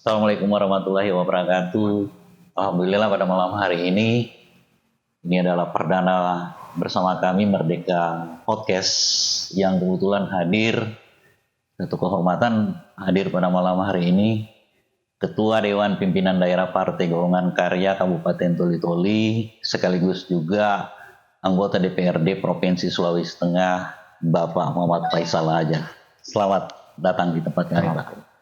Assalamualaikum warahmatullahi wabarakatuh. Alhamdulillah pada malam hari ini adalah perdana bersama kami Merdeka Podcast yang kebetulan hadir, satu kehormatan hadir pada malam hari ini Ketua Dewan Pimpinan Daerah Partai Golongan Karya Kabupaten Toli-Toli, sekaligus juga anggota DPRD Provinsi Sulawesi Tengah, Bapak Muhammad Faisal Aja. Selamat datang di tempat kami, Pak.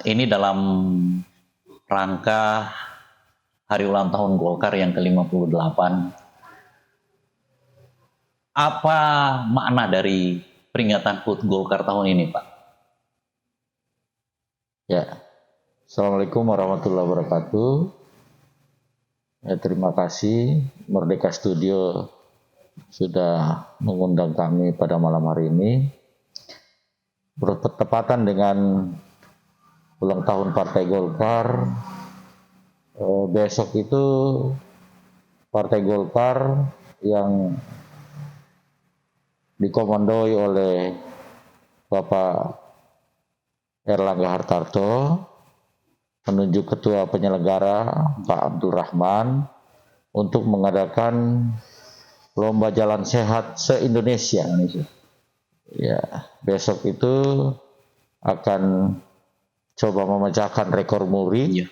Ini dalam rangka hari ulang tahun Golkar yang ke-58. Apa makna dari peringatan HUT Golkar tahun ini, Pak? Ya, Assalamualaikum warahmatullahi wabarakatuh. Terima kasih Merdeka Studio sudah mengundang kami pada malam hari ini. Bertepatan dengan ulang tahun Partai Golkar, besok itu Partai Golkar yang dikomandoi oleh Bapak Erlangga Hartarto menunjuk Ketua Penyelenggara Pak Abdul Rahman untuk mengadakan lomba jalan sehat se-Indonesia. Ya, besok itu akan coba memecahkan rekor muri.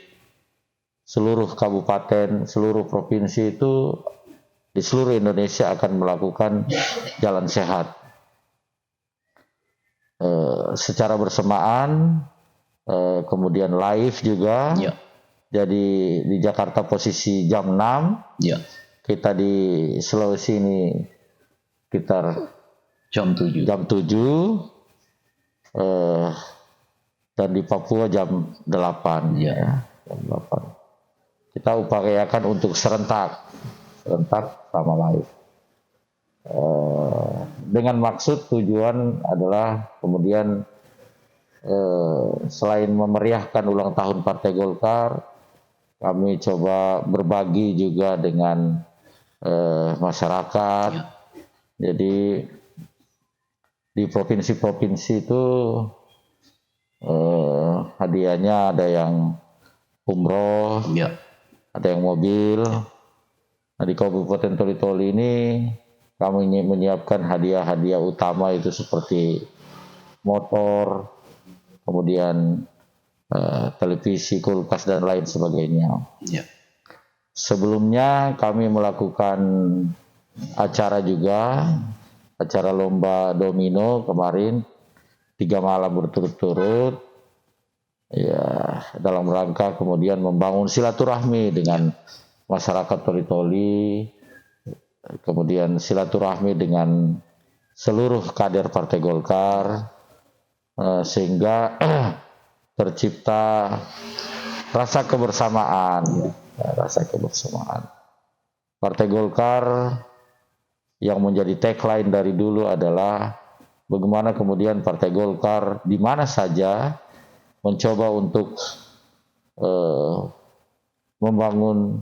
Seluruh kabupaten, seluruh provinsi itu di seluruh Indonesia akan melakukan jalan sehat. Secara bersamaan, kemudian live juga. Jadi di Jakarta posisi jam 6. Kita di Sulawesi ini sekitar Jam 7. Jam 7. Dan di Papua jam 8. Jam 8. Kita upayakan untuk serentak sama live. Dengan maksud tujuan adalah kemudian selain memeriahkan ulang tahun Partai Golkar, kami coba berbagi juga dengan masyarakat. Jadi di provinsi-provinsi itu hadiahnya ada yang umroh, ada yang mobil. Nah, di Kabupaten Toli-Toli ini kami menyiapkan hadiah-hadiah utama itu seperti motor, kemudian televisi, kulkas dan lain sebagainya. Sebelumnya kami melakukan acara juga, acara lomba domino kemarin 3 malam berturut-turut. Ya, dalam rangka kemudian membangun silaturahmi dengan masyarakat Toli-Toli, kemudian silaturahmi dengan seluruh kader Partai Golkar, sehingga tercipta rasa kebersamaan. Partai Golkar yang menjadi tagline dari dulu adalah bagaimana kemudian Partai Golkar di mana saja mencoba untuk membangun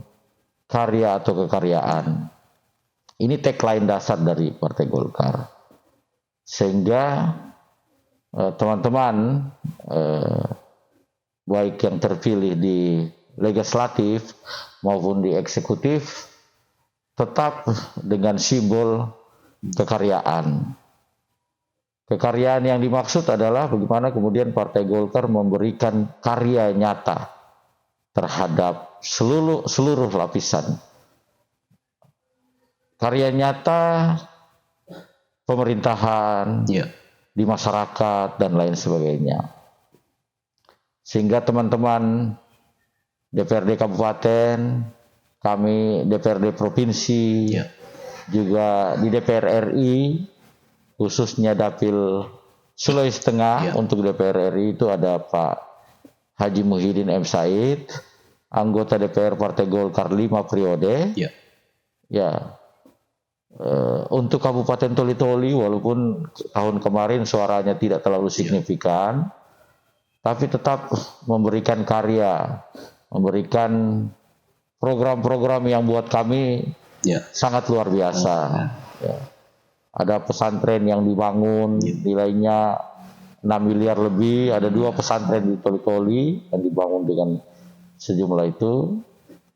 karya atau kekaryaan. Ini tagline dasar dari Partai Golkar. Sehingga teman-teman baik yang terpilih di legislatif maupun di eksekutif tetap dengan simbol kekaryaan. Kekaryaan yang dimaksud adalah bagaimana kemudian Partai Golkar memberikan karya nyata terhadap seluruh lapisan. Karya nyata pemerintahan, di masyarakat dan lain sebagainya. Sehingga teman-teman DPRD Kabupaten, kami DPRD Provinsi, juga di DPR RI, khususnya Dapil Sulawesi Tengah, untuk DPR RI itu ada Pak Haji Muhyiddin M. Said, anggota DPR Partai Golkar 5 periode. Untuk Kabupaten Toli-Toli, walaupun tahun kemarin suaranya tidak terlalu signifikan, tapi tetap memberikan karya, memberikan program-program yang buat kami sangat luar biasa. Ada pesantren yang dibangun, nilainya 6 miliar lebih, ada 2 pesantren di Toli-Toli yang dibangun dengan sejumlah itu.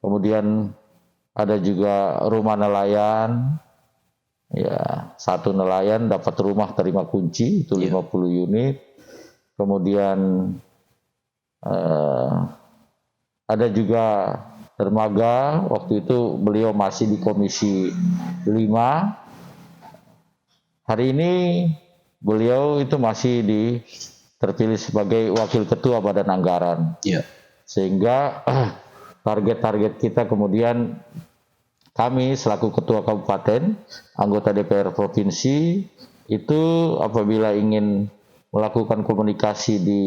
Kemudian ada juga rumah nelayan, ya 1 nelayan dapat rumah terima kunci itu 50 unit. Kemudian ada juga dermaga, waktu itu beliau masih di Komisi 5. Hari ini beliau itu masih terpilih sebagai Wakil Ketua Badan Anggaran. Sehingga target-target kita kemudian kami selaku Ketua Kabupaten, anggota DPR Provinsi, itu apabila ingin melakukan komunikasi di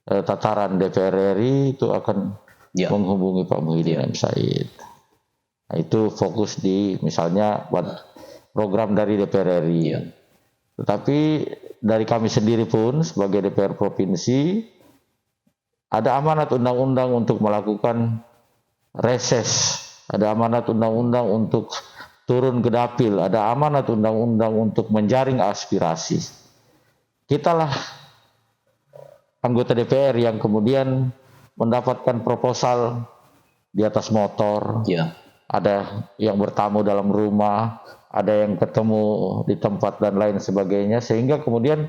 tataran DPR RI itu akan menghubungi Pak Muhyiddin M. Said. Nah, itu fokus di misalnya buat program dari DPR RI. Tetapi dari kami sendiri pun sebagai DPR Provinsi ada amanat undang-undang untuk melakukan reses, ada amanat undang-undang untuk turun ke dapil, ada amanat undang-undang untuk menjaring aspirasi. Kitalah anggota DPR yang kemudian mendapatkan proposal di atas motor, ada yang bertamu dalam rumah, ada yang ketemu di tempat dan lain sebagainya, sehingga kemudian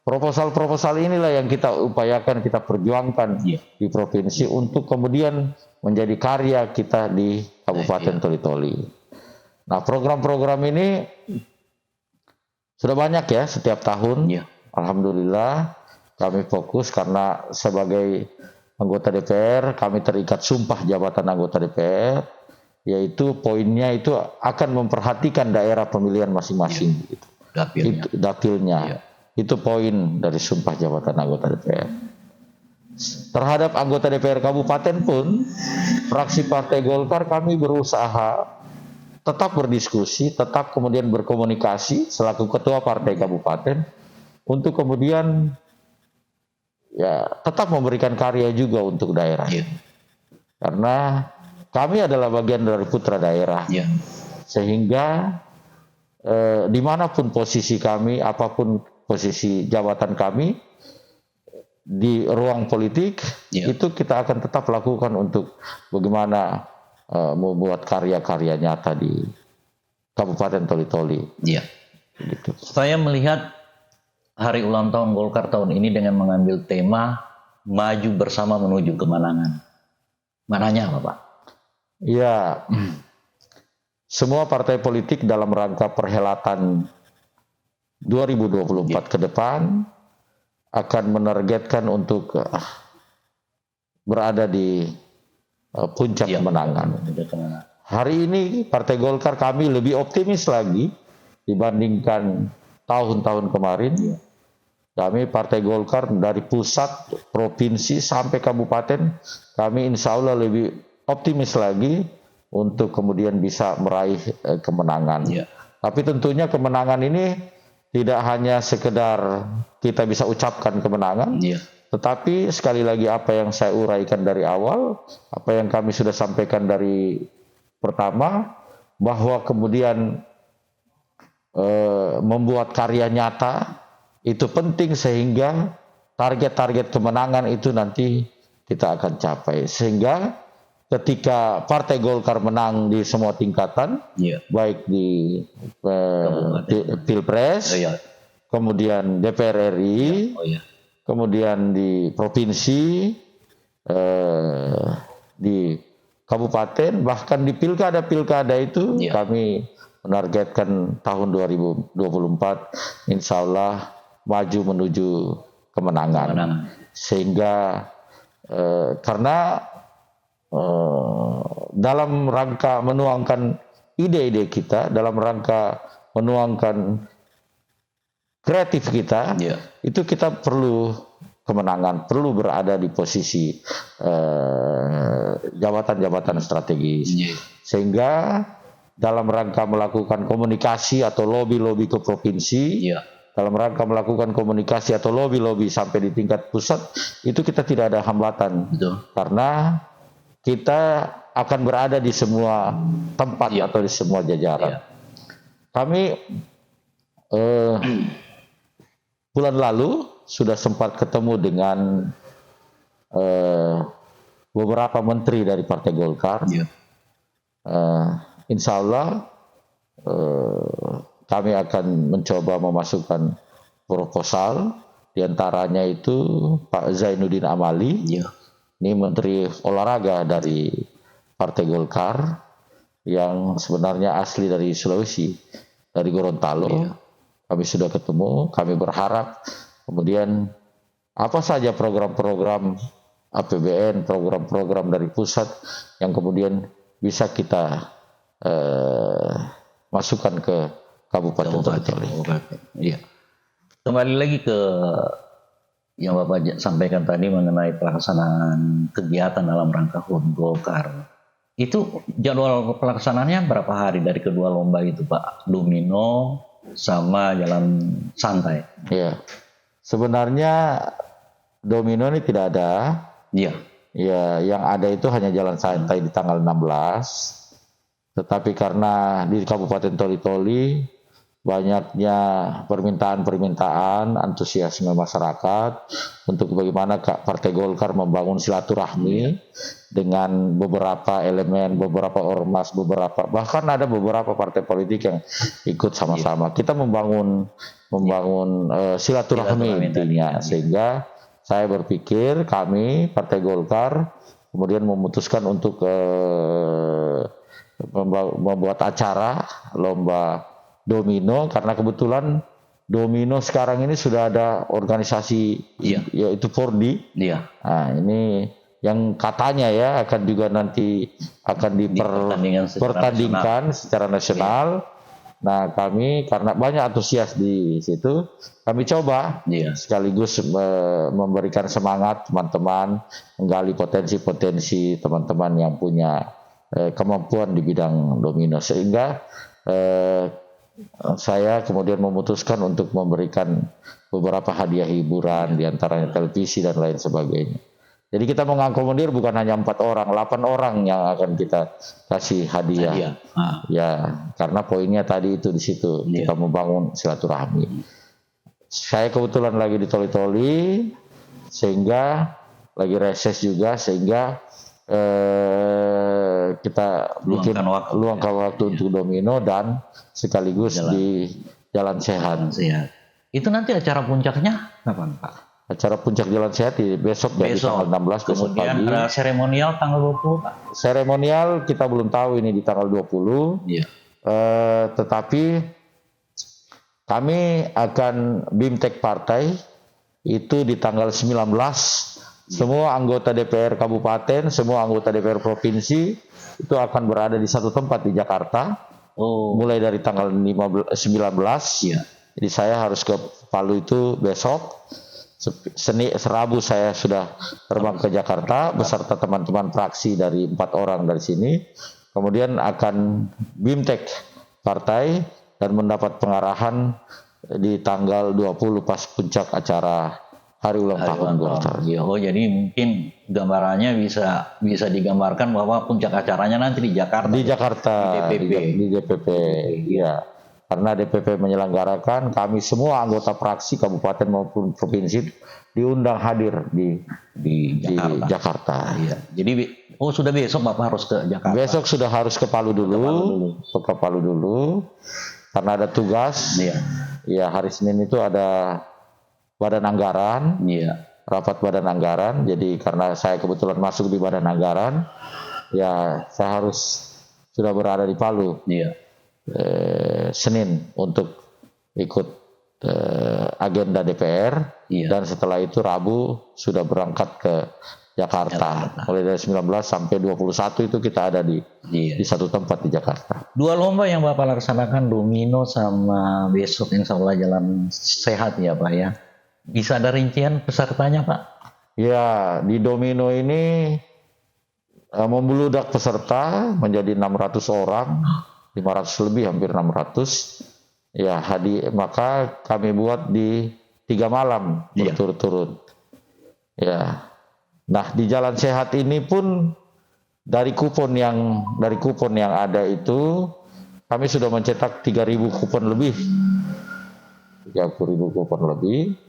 proposal-proposal inilah yang kita upayakan, kita perjuangkan di provinsi untuk kemudian menjadi karya kita di Kabupaten Toli-Toli. Nah, program-program ini sudah banyak ya setiap tahun. Alhamdulillah kami fokus karena sebagai anggota DPR kami terikat sumpah jabatan anggota DPR, yaitu poinnya itu akan memperhatikan daerah pemilihan masing-masing. Dapilnya. Itu poin dari sumpah jabatan anggota DPR. Terhadap anggota DPR Kabupaten pun, fraksi Partai Golkar kami berusaha tetap berdiskusi, tetap kemudian berkomunikasi selaku Ketua Partai Kabupaten untuk kemudian tetap memberikan karya juga untuk daerah. Karena kami adalah bagian dari putra daerah. Sehingga dimanapun posisi kami, apapun posisi jabatan kami di ruang politik, itu kita akan tetap lakukan untuk bagaimana membuat karya-karya nyata di Kabupaten Toli-Toli. Gitu. Saya melihat hari ulang tahun Golkar tahun ini dengan mengambil tema maju bersama menuju kemenangan. Mananya apa, Pak? Ya, semua partai politik dalam rangka perhelatan 2024 ke depan akan menargetkan untuk berada di puncak kemenangan. Hari ini Partai Golkar kami lebih optimis lagi dibandingkan tahun-tahun kemarin. Kami Partai Golkar dari pusat, provinsi sampai kabupaten, kami insya Allah lebih optimis lagi untuk kemudian bisa meraih kemenangan. Tapi tentunya kemenangan ini tidak hanya sekedar kita bisa ucapkan kemenangan, tetapi sekali lagi apa yang saya uraikan dari awal, apa yang kami sudah sampaikan dari pertama, bahwa kemudian membuat karya nyata itu penting sehingga target-target kemenangan itu nanti kita akan capai. Sehingga ketika Partai Golkar menang di semua tingkatan, baik di Pilpres, kemudian DPR RI, kemudian di provinsi, di kabupaten, bahkan di pilkada itu kami menargetkan tahun 2024 insya Allah maju menuju kemenangan. Sehingga karena dalam rangka menuangkan ide-ide kita, dalam rangka menuangkan kreatif kita, itu kita perlu kemenangan, perlu berada di posisi jabatan-jabatan strategis. Sehingga dalam rangka melakukan komunikasi atau lobby-lobby ke provinsi, dalam rangka melakukan komunikasi atau lobby-lobby sampai di tingkat pusat, itu kita tidak ada hambatan. Karena kita akan berada di semua tempat atau di semua jajaran. Kami bulan lalu sudah sempat ketemu dengan beberapa menteri dari Partai Golkar. Iya. Insya Allah kami akan mencoba memasukkan proposal, diantaranya itu Pak Zainuddin Amali, Iya. ini Menteri Olahraga dari Partai Golkar yang sebenarnya asli dari Sulawesi, dari Gorontalo. Iya. Kami sudah ketemu, kami berharap kemudian apa saja program-program APBN, program-program dari pusat yang kemudian bisa kita masukkan ke Kabupaten Toli-Toli. Iya. Kembali lagi ke yang Bapak sampaikan tadi mengenai pelaksanaan kegiatan dalam rangka HUT Golkar. Itu jadwal pelaksanaannya berapa hari dari kedua lomba itu, Pak? Domino sama jalan santai. Iya. Sebenarnya domino ini tidak ada. Iya. Ya, yang ada itu hanya jalan santai di tanggal 16. Tetapi karena di Kabupaten Toli-Toli banyaknya permintaan-permintaan, antusiasme masyarakat untuk bagaimana Partai Golkar membangun silaturahmi dengan beberapa elemen, beberapa ormas, bahkan ada beberapa partai politik yang ikut sama-sama. Kita membangun silaturahmi intinya, sehingga saya berpikir kami Partai Golkar kemudian memutuskan untuk membuat acara lomba domino, karena kebetulan domino sekarang ini sudah ada organisasi, yaitu 4D. Iya. Nah, ini yang katanya ya akan juga nanti akan dipertandingkan secara nasional. Nah, kami karena banyak antusias di situ, kami coba sekaligus memberikan semangat teman-teman, menggali potensi-potensi teman-teman yang punya kemampuan di bidang domino, sehingga saya kemudian memutuskan untuk memberikan beberapa hadiah hiburan, diantaranya televisi dan lain sebagainya. Jadi kita mengakomodir bukan hanya 4 orang, 8 orang yang akan kita kasih hadiah. Ya, karena poinnya tadi itu di situ, kita membangun silaturahmi. Saya kebetulan lagi di Toli-Toli, sehingga lagi reses juga, sehingga kita luangkan waktu untuk domino dan sekaligus di Jalan Sehat. Itu nanti acara puncaknya kapan, Pak? Acara puncak Jalan Sehat besok dari tanggal 16 besok pagi. Kemudian ada seremonial tanggal 20, Pak? Seremonial kita belum tahu ini di tanggal 20. Iya. Tetapi kami akan BIMTEK partai itu di tanggal 19. Semua anggota DPR kabupaten, semua anggota DPR provinsi itu akan berada di satu tempat di Jakarta. Mulai dari tanggal 19. Iya. Jadi saya harus ke Palu itu besok. Rabu saya sudah terbang ke Jakarta beserta teman-teman fraksi dari 4 orang dari sini. Kemudian akan BIMTEK partai dan mendapat pengarahan di tanggal 20 pas puncak acara Hari Ulang Tahun Golkar. Oh, jadi mungkin gambarannya bisa digambarkan bahwa puncak acaranya nanti di Jakarta. Di Jakarta, di DPP. Iya. Karena DPP menyelenggarakan, kami semua anggota fraksi kabupaten maupun provinsi diundang hadir di Jakarta. Iya. Jadi sudah besok Bapak harus ke Jakarta. Besok sudah harus ke Palu dulu. Ke Palu dulu. Karena ada tugas. Iya. Ya, hari Senin itu ada Badan Anggaran, rapat Badan Anggaran. Jadi karena saya kebetulan masuk di Badan Anggaran, ya saya harus sudah berada di Palu Senin untuk ikut agenda DPR, dan setelah itu Rabu sudah berangkat ke Jakarta. Mulai dari 19 sampai 21 itu kita ada di satu tempat di Jakarta. 2 lomba yang Bapak laksanakan, domino sama besok insya Allah Jalan Sehat ya Pak ya. Bisa ada rincian pesertanya Pak? Ya, di domino ini membludak peserta menjadi 600 orang, 500 lebih, hampir 600. Ya, maka kami buat di 3 malam berturut-turut. Ya. Nah, di Jalan Sehat ini pun dari kupon yang ada itu kami sudah mencetak 3.000 kupon lebih. 30.000 kupon lebih.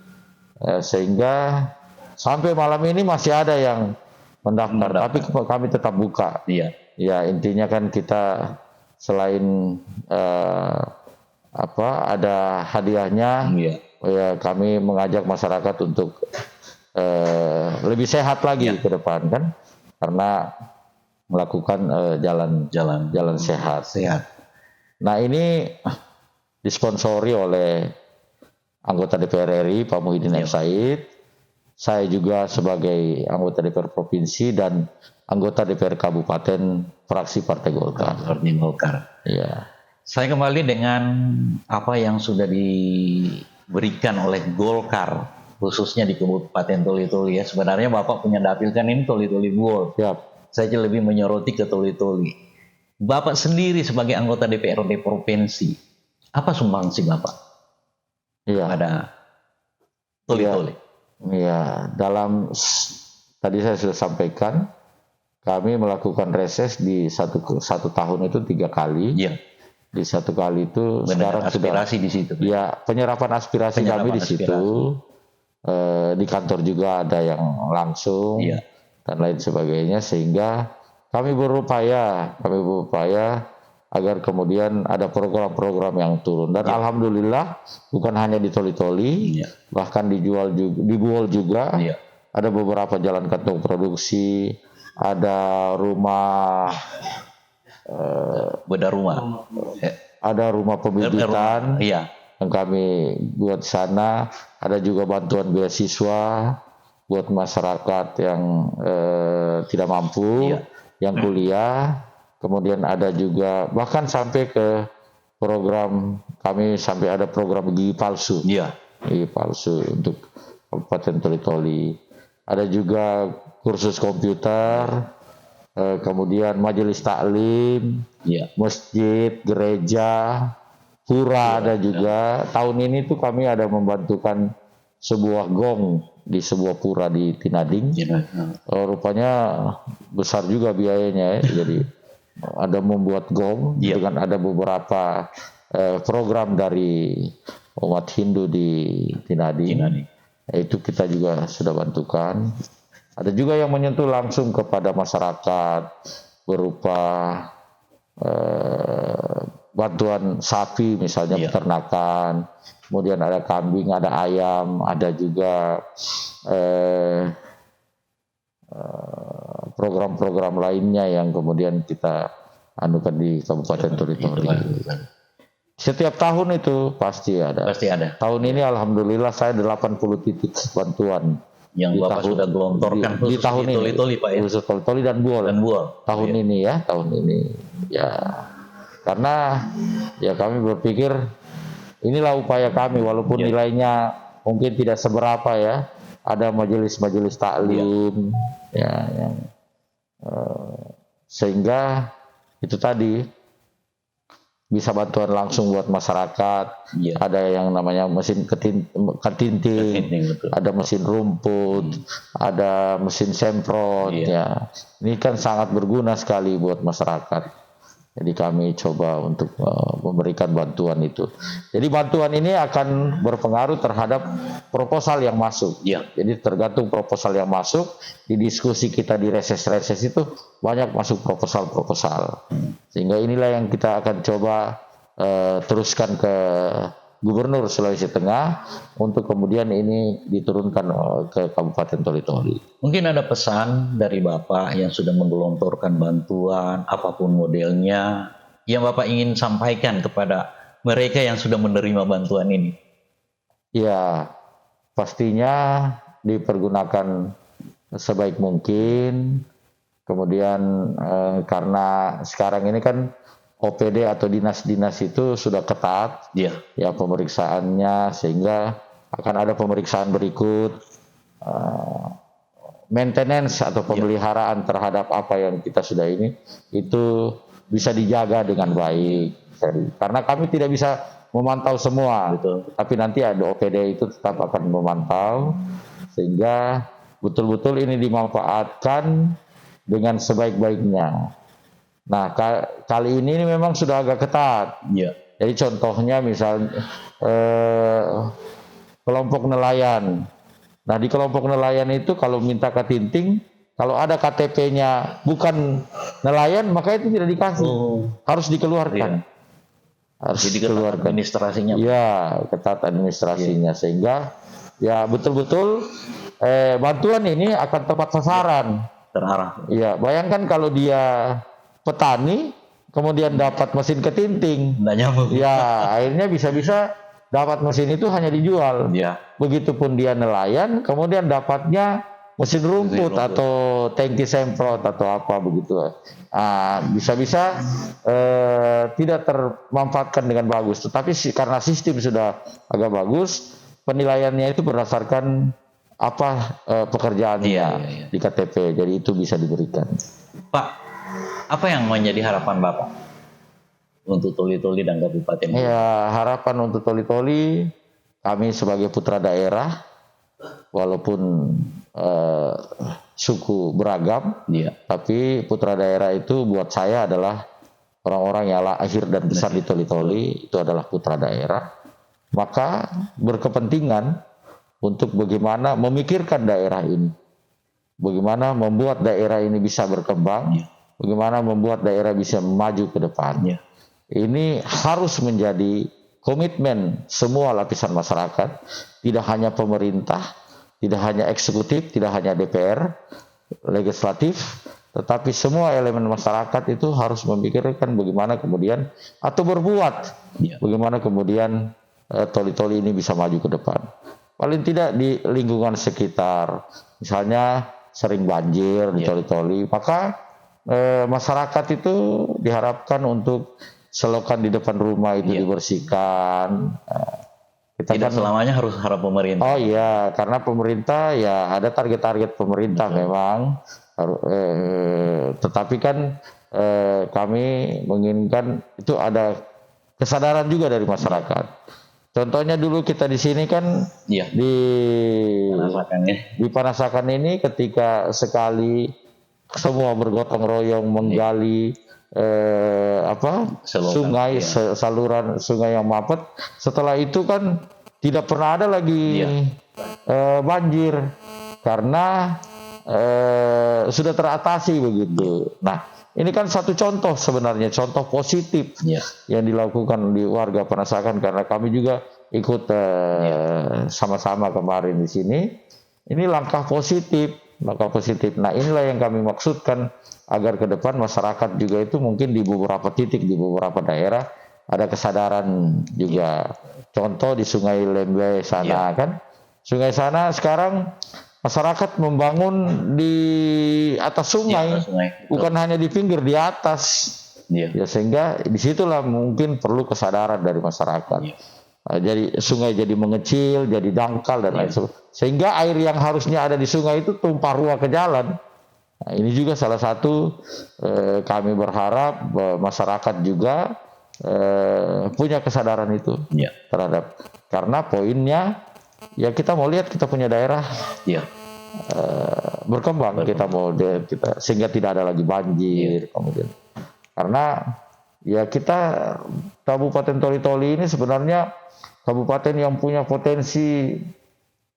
Sehingga sampai malam ini masih ada yang mendaftar. Tapi kami tetap buka. Iya. Ya intinya kan kita selain ada hadiahnya, Iya. ya kami mengajak masyarakat untuk lebih sehat lagi ke depan kan, karena melakukan jalan sehat. Nah ini disponsori oleh anggota DPR RI Pak Muhyiddin M. Said. Saya juga sebagai anggota DPR Provinsi dan anggota DPR Kabupaten fraksi Partai Golkar. Iya. Saya kembali dengan apa yang sudah diberikan oleh Golkar, khususnya di Kabupaten Toli-Toli ya. Sebenarnya Bapak punya dapil kan ini Toli-Toli Buol. Siap. Saya lebih menyoroti ke Toli-Toli. Bapak sendiri sebagai anggota DPRD Provinsi, apa sumbangsi Bapak pada Toli-Toli? Iya, tadi saya sudah sampaikan, kami melakukan reses di satu tahun itu 3 kali. Iya. Di 1 kali itu sekarang aspirasi sudah, di situ. Ya, penyerapan aspirasi kami di situ. Di kantor juga ada yang langsung dan lain sebagainya, sehingga kami berupaya agar kemudian ada program-program yang turun, dan alhamdulillah bukan hanya di Toli-Toli, bahkan di Buol juga ada beberapa jalan kantung produksi, ada rumah ada rumah pembibitan yang kami buat sana, ada juga bantuan beasiswa buat masyarakat yang tidak mampu, yang kuliah. Kemudian ada juga bahkan sampai ke program kami, sampai ada program gigi palsu. Gigi palsu untuk Kabupaten Toli-Toli. Ada juga kursus komputer, kemudian majelis taklim, masjid, gereja, pura ada juga. Tahun ini tuh kami ada membantukan sebuah gong di sebuah pura di Tinading. Rupanya besar juga biayanya ya. Jadi ada membuat gong dengan ada beberapa program dari umat Hindu di Tinading. Itu kita juga sudah bantukan. Ada juga yang menyentuh langsung kepada masyarakat berupa bantuan sapi misalnya, peternakan, kemudian ada kambing, ada ayam, ada juga program-program lainnya yang kemudian kita anukan di Kabupaten Toli-Toli. Setiap tahun itu pasti ada. Tahun ini alhamdulillah saya 80 titik bantuan yang Bapak sudah gelontorkan di tahun ini. Toli-Toli Pak ya. Khusus Toli-Toli dan Buol. Tahun ini ya, karena ya kami berpikir inilah upaya kami, walaupun nilainya mungkin tidak seberapa ya. Ada majelis-majelis taklim sehingga itu tadi bisa bantuan langsung buat masyarakat. Ada yang namanya mesin ketinting, ada mesin rumput, ada mesin semprot. Ini kan sangat berguna sekali buat masyarakat. Jadi kami coba untuk memberikan bantuan itu. Jadi bantuan ini akan berpengaruh terhadap proposal yang masuk. Jadi tergantung proposal yang masuk, di diskusi kita di reses-reses itu banyak masuk proposal-proposal. Sehingga inilah yang kita akan coba teruskan ke Gubernur Sulawesi Tengah untuk kemudian ini diturunkan ke Kabupaten Toli-Toli. Mungkin ada pesan dari Bapak yang sudah menggelontorkan bantuan apapun modelnya yang Bapak ingin sampaikan kepada mereka yang sudah menerima bantuan ini. Ya, pastinya dipergunakan sebaik mungkin. Kemudian karena sekarang ini kan OPD atau dinas-dinas itu sudah ketat ya pemeriksaannya, sehingga akan ada pemeriksaan berikut, maintenance atau pemeliharaan terhadap apa yang kita sudah ini itu bisa dijaga dengan baik. Karena kami tidak bisa memantau semua, tapi nanti ada OPD itu tetap akan memantau sehingga betul-betul ini dimanfaatkan dengan sebaik-baiknya. Nah, kali ini memang sudah agak ketat. Jadi contohnya misalnya kelompok nelayan Nah di kelompok nelayan itu kalau minta ketinting, kalau ada KTP-nya bukan nelayan maka itu tidak dikasih, harus dikeluarkan. Harus Jadi ketat dikeluarkan. administrasinya. Iya, ketat administrasinya sehingga ya betul-betul bantuan ini akan tepat sasaran. Terarah. Iya, bayangkan kalau dia petani kemudian dapat mesin ketinting. Nggak nyambung. Ya, akhirnya bisa-bisa dapat mesin itu hanya dijual. Ya. Begitupun dia nelayan, kemudian dapatnya mesin rumput atau tangki semprot atau apa begitu. Bisa-bisa tidak termanfaatkan dengan bagus. Tetapi karena sistem sudah agak bagus, penilaiannya itu berdasarkan apa pekerjaannya di KTP. Jadi itu bisa diberikan. Pak, apa yang menjadi harapan Bapak untuk Toli-Toli dan Kabupaten? Ya, harapan untuk Toli-Toli, kami sebagai putra daerah, walaupun suku beragam, tapi putra daerah itu buat saya adalah orang-orang yang lahir dan besar di Toli-Toli, itu adalah putra daerah. Maka berkepentingan untuk bagaimana memikirkan daerah ini, bagaimana membuat daerah ini bisa berkembang, bagaimana membuat daerah bisa maju ke depan. Ini harus menjadi komitmen semua lapisan masyarakat, tidak hanya pemerintah, tidak hanya eksekutif, tidak hanya DPR, legislatif, tetapi semua elemen masyarakat itu harus memikirkan bagaimana kemudian atau berbuat, bagaimana kemudian Toli-Toli ini bisa maju ke depan. Paling tidak di lingkungan sekitar, misalnya sering banjir di Toli-Toli, maka masyarakat itu diharapkan untuk selokan di depan rumah itu dibersihkan. Kita tidak selamanya harus harap pemerintah. Oh iya, karena pemerintah ya ada target-target pemerintah memang. Tetapi kan kami menginginkan itu ada kesadaran juga dari masyarakat. Contohnya dulu kita di sini kan di Panasakan ini ketika sekali semua bergotong royong menggali sungai, saluran sungai yang mampet. Setelah itu kan tidak pernah ada lagi banjir karena sudah teratasi begitu. Nah, ini kan satu contoh sebenarnya, contoh positif yang dilakukan di warga Panasakan karena kami juga ikut sama-sama kemarin di sini. Ini langkah positif. Nah, inilah yang kami maksudkan agar ke depan masyarakat juga itu mungkin di beberapa titik di beberapa daerah ada kesadaran juga. Contoh di Sungai Lembe sana kan. Sungai sana sekarang masyarakat membangun di atas sungai, bukan hanya di pinggir, di atas. Ya, sehingga disitulah mungkin perlu kesadaran dari masyarakat. Jadi sungai jadi mengecil, jadi dangkal dan lain sebagainya. Sehingga air yang harusnya ada di sungai itu tumpah ruah ke jalan. Nah, ini juga salah satu kami berharap masyarakat juga punya kesadaran itu terhadap, karena poinnya ya kita mau lihat kita punya daerah berkembang, kita mau lihat kita sehingga tidak ada lagi banjir kemudian. Karena ya kita Kabupaten Toli-Toli ini sebenarnya kabupaten yang punya potensi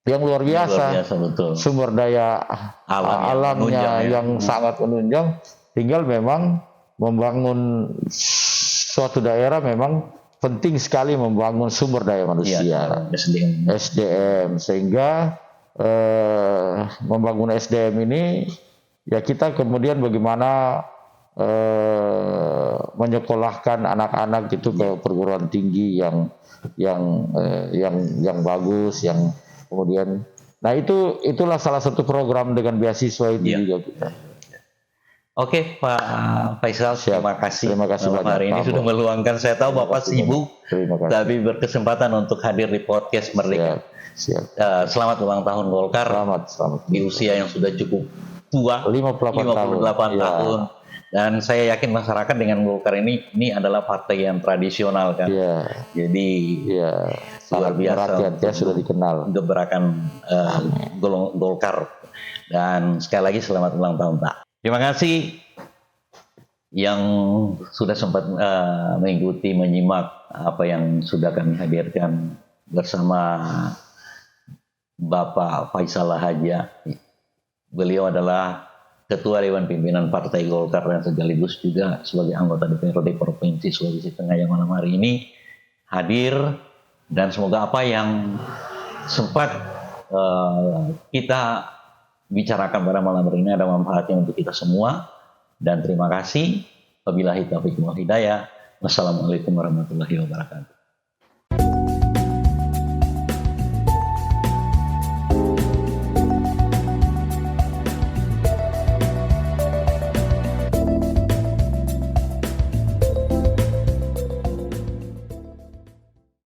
yang luar biasa, betul. Sumber daya alamnya yang sangat menunjang. Tinggal memang membangun suatu daerah memang penting sekali membangun sumber daya manusia, SDM, sehingga membangun SDM ini ya kita kemudian bagaimana menyekolahkan anak-anak itu ke perguruan tinggi yang bagus, yang kemudian, nah itulah salah satu program dengan beasiswa itu juga kita. Oke, Pak Faisal, terima kasih banyak. Hari ini sudah meluangkan. Saya tahu Bapak sibuk, tapi berkesempatan untuk hadir di podcast Merdeka. Siap. Selamat ulang tahun Golkar. Selamat. Di usia yang sudah cukup tua, 58 tahun. Dan saya yakin masyarakat dengan Golkar ini adalah partai yang tradisional kan. Jadi luar biasa. Rakyatnya sudah dikenal. Gebrakan Golkar. Dan sekali lagi selamat ulang tahun Pak. Terima kasih yang sudah sempat mengikuti, menyimak apa yang sudah kami hadirkan bersama Bapak Faisal Lahaja. Beliau adalah Ketua Dewan Pimpinan Partai Golkar dan sekaligus juga sebagai anggota DPRD Provinsi Sulawesi Tengah yang malam hari ini hadir, dan semoga apa yang sempat kita bicarakan pada malam hari ini ada manfaatnya untuk kita semua, dan terima kasih. Wabillahi taufiq wal hidayah. Wassalamualaikum warahmatullahi wabarakatuh.